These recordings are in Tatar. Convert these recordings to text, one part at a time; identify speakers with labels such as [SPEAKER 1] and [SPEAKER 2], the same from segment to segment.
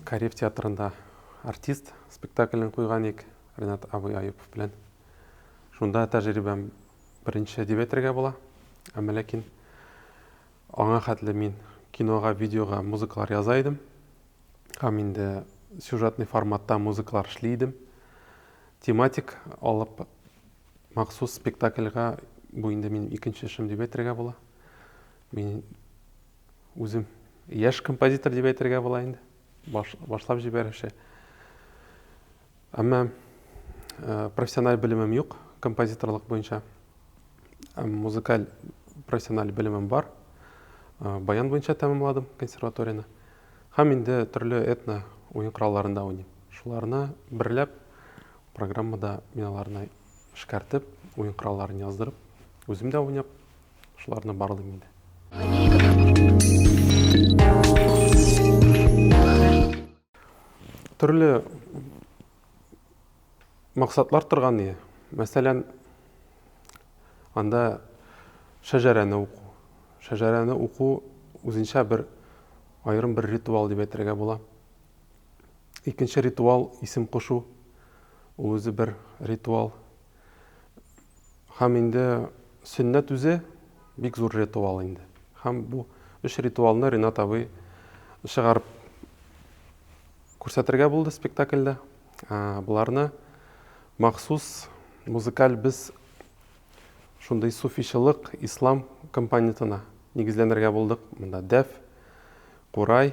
[SPEAKER 1] Карев театрында артист спектаклін қойған ек Ренат Абай Айыпов білен. Шунда тәжірибем бірінші деп әтірге бола. Әмәләкин аңа хәтлі мен киноға, видеоға музыкалар язайдым. Инде сюжетный форматта музыкалар эшлейдім. Тематик алып махсус спектакльға бұл инде мен икенче эшем деп әтірге бола. Мен өзім яш композитор деп әтірге бола инде. Башлап жіберіші. Әмі профессиональ білімім yok композиторлық бойынша. Музыкаль профессиональ білімім бар. Баян бойынша тәмамладым консерваторияны. Хам инде түрлі этно ойын құралларында ойнайым. Шуларына бірләп программада миналарына шкартып, ойын құралларын яздырып, өзім де ойнап, шуларына бардым инде. Түрлі мақсатлар тұрған ие. Мәселен, анда шәжәрәні оқу. Шәжәрәні оқу өзінше айырым бір ритуал деп әтірге бола. Икенче ритуал исем қошу. Өзі бір ритуал. Хам инде сүннәт үзе бик зур ритуал инде. Хам бұл үш ритуалны Ренат абый шығарып көрсәтергә булды спектакльдә. Бұларны махсус музыкаль біз шундай суфишылық ислам компонентына негізленергә булдык. Монда дәф, курай,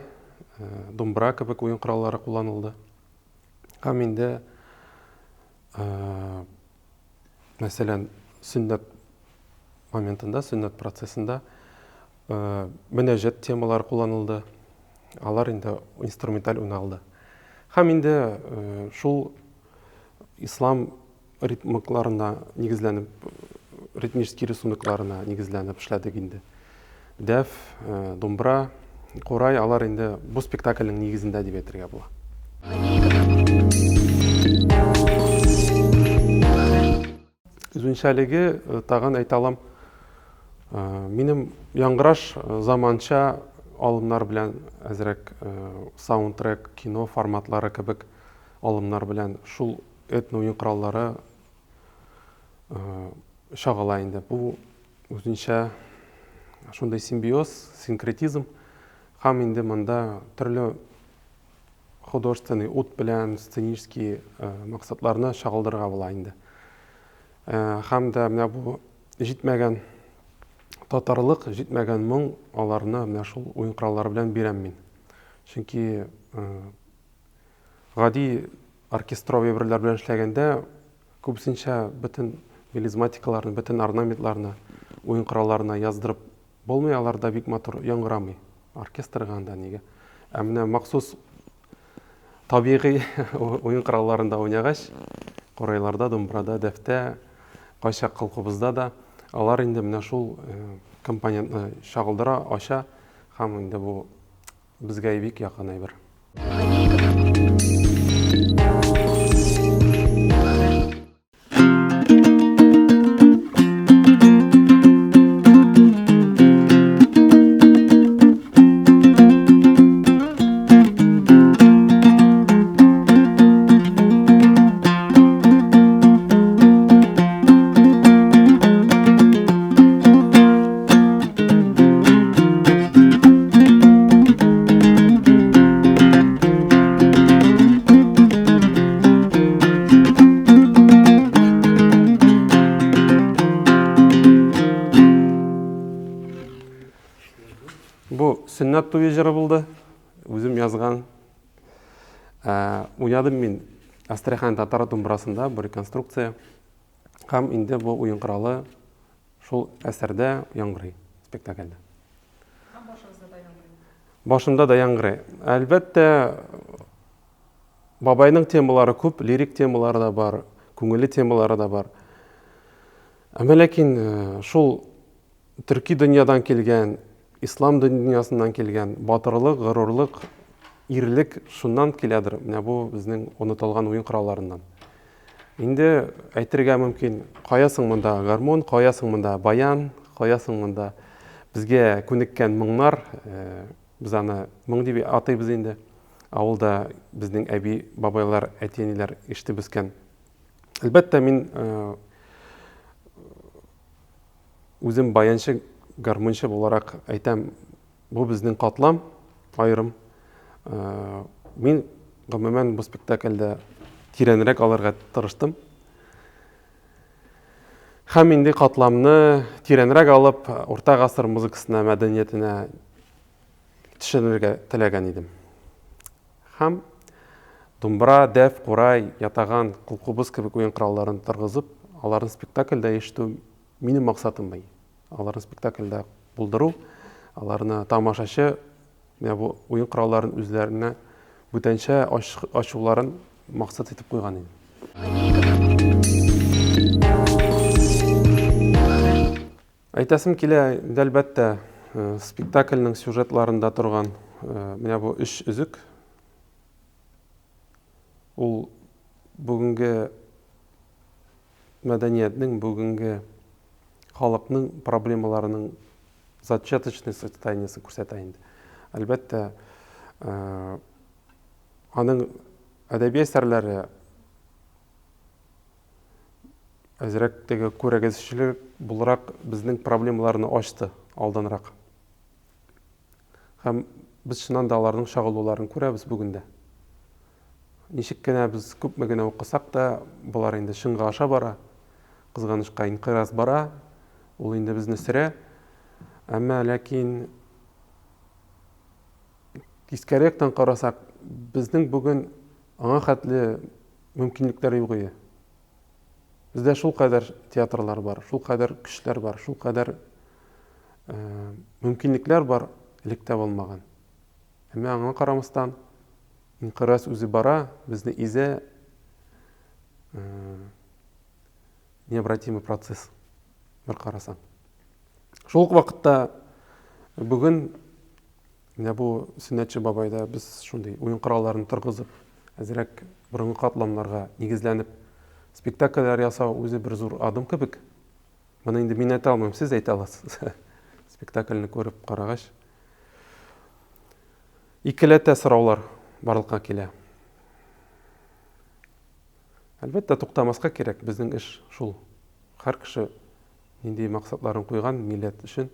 [SPEAKER 1] думбра кебек ойын құраллары кулланылды. Һәм инде мәсәлән сүннәт моментында, сүннәт процессында мөнәҗәт темалар кулланылды. Алар инде инструменталь уйналды. Һәм инде шул ислам ритмикларына нигезләнеп, ритмический рисункларына нигезләнеп эшләдек инде. Дәф, думбра, курай, алар инде бу спектакльнең нигезендә дип әйтергә була. Үзенчәлеге тагын әйтәләм. Минем яңгыраш заманча алымнар белән әзрәк саундтрек, кино форматлары кебек алымнар белән шул этно уен кораллары шагыла инде. Бу үзенчә шундай симбиоз, синкретизм. Һәм инде монда төрле художественный ут белән сценический максатларны шагылдырырга була инде. Һәм дә менә бу җитмәгән татарлык, җитмәгән моң аларны менә шул уен кораллары белән бирәм мин. Чөнки гади оркестровый берләр белән эшләгәндә күбесенчә бөтен мелизматикаларны, бөтен орнаментларны уен коралларына яздырып булмый, аларда бик матур яңгырамый. Оркестрга анда нигә. Менә махсус табигый уен коралларында уйнагач, курайларда, думбрада, дәфтә, кайчак кылкыбызда да алар инде менә шул компонентны шагылдыра, ача, һәм инде бу безгә бик якын әйбер. Бу сүннәт туе җыры булды. Үзем язган. Уйнадым мин Астрахан татар думбрасында бер реконструкция. Һәм инде бу уен коралы шул әсәрдә яңгырый спектакльдә. Һәм башыгызда да яңгырый. Башымда да яңгырый. Әлбәттә, бабайның темалары күп, лирик темалары да бар, күңелле темалары да бар. Ләкин шул төрки дөньядан килгән, ислам дөньясыннан килгән батырлык, горурлык, ирлек шуннан киләдер. Менә бу безнең онытылган уен коралларыннан. Инде әйтергә мөмкин, каясың монда гармон, каясың монда баян, каясың монда безгә күнеккән моңнар, biz аны моң дип атайбыз инде. Авылда безнең әби, бабайлар, әти-әниләр ишетеп үскән. Әлбәттә, мин үзем баянчы, гармунчы буларак әйтәм, бу безнең катлам, айрым. Мин гомумән бу спектакльдә тирәнрәк алырга тырыштым. Һәм инде катламны тирәнрәк алып, урта гасыр музыкасына, мәдәниятенә төшенергә теләгән идем. Һәм думбра, дәф, курай, ятаган, кулкубыз кебек уен коралларын торгызып, аларны спектакльдә ишетү минем максатым бу. Аларны спектакльдә булдыру, аларны тамашачы бу уен коралларын үзләренә бүтәнчә ачуларын максат итеп куйган идем. Әйтәсем килә, әлбәттә, спектакльнең сюжетларында торган менә бу өч үзек. Ул бүгенге мәдәниятнең, бүгенге халыкның проблемаларының зачаточный состояниесын күрсәтә инде. Әлбәттә, аның әдәби әсәрләре әзрәк теге күрәгезчелек буларак безнең проблемаларны ачты алданрак. Һәм без шуннан да аларның шагылуларын күрәбез бүгендә. Ничек кенә без күпме генә укысак та, булар инде шыңга аша бара, кызганычка инкыйраз бара, ул инде безне сөрә. Әмма ләкин тискәрәктән карасак, безнең бүген аңа хәтле мөмкинлекләр юк иде. Бездә шул кадәр театрлар бар, шул кадәр көчләр бар, шул кадәр мөмкинлекләр бар, электә булмаган. Әмма аңа карамастан инкыйраз үзе бара, безне изә, необратимый процесс бер карасаң. Шул ук вакытта бүген менә бу Сөннәтче бабайда без шундый уен коралларын торгызып, әзрәк борынгы катламнарга нигезләнеп спектакльләр ясау үзе бер зур адым кебек. Моны инде мин әйтә алмыйм, сез әйтә аласыз. Спектакльне күреп карагач. Икеләтә сораулар барлыкка килә. Әлбәттә, туктамаска кирәк, безнең эш шул. Һәр кеше нинди максатларын куйган милләт өчен,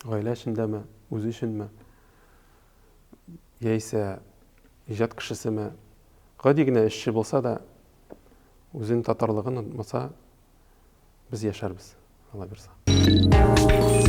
[SPEAKER 1] гаилә өчендәме, үзе өченме, яисә иҗат кешесеме, гади генә эшче булса да, үзен татарлыгын онытмаса, без яшәрбез, Алла бирсә.